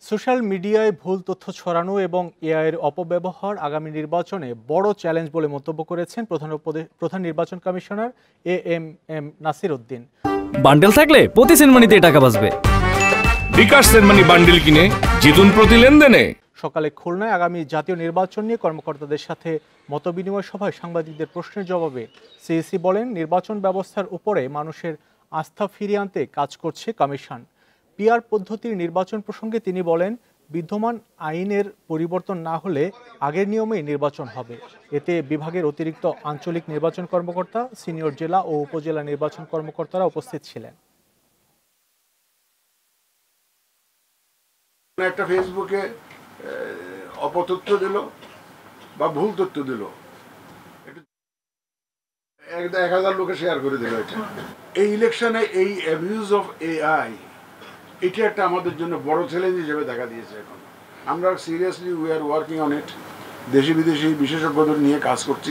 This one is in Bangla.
সোশ্যাল মিডিয়ায় ভুল তথ্য ছড়ানো এবং এআইয়ের অপব্যবহার আগামী নির্বাচনে বড় চ্যালেঞ্জ বলে মন্তব্য করেছেন প্রধান নির্বাচন commissioner AMM Nasir Uddin. Bundle থাকলে প্রতি সেনমানিতে টাকা বাঁচবে। বিকাশ সেনমানি বান্ডেল কিনে জিতুন প্রতি লেনদেনে। সকালে খুলনায় আগামী জাতীয় নির্বাচন নিয়ে কর্মকর্তাদের সাথে মতবিনিময় সভায় সাংবাদিকদের প্রশ্নের জবাবে সিইসি বলেন, নির্বাচন ব্যবস্থার উপরে মানুষের আস্থা ফিরিয়ে আনতে কাজ করছে কমিশন। পিআর পদ্ধতির নির্বাচন প্রসঙ্গে তিনি বলেন, বিদ্যমান আইনের পরিবর্তন না হলে আগের নিয়মেই নির্বাচন হবে। এতে বিভাগের অতিরিক্ত আঞ্চলিক নির্বাচন কর্মকর্তা, সিনিয়র জেলা ও উপজেলা নির্বাচন কর্মকর্তারা উপস্থিত ছিলেন। একটা ফেসবুকে অপতথ্য দিল বা ভুল তথ্য দিল, 1000 লোকে শেয়ার করে দিল। এটা এই ইলেকশনে এই অ্যাবিউজ অফ এআই, এটা একটা আমাদের জন্য বড় চ্যালেঞ্জ হিসেবে দেখা দিয়েছে। এখন আমরা seriously we are working on it, দেশি বিদেশি বিশেষজ্ঞদের নিয়ে কাজ করছি।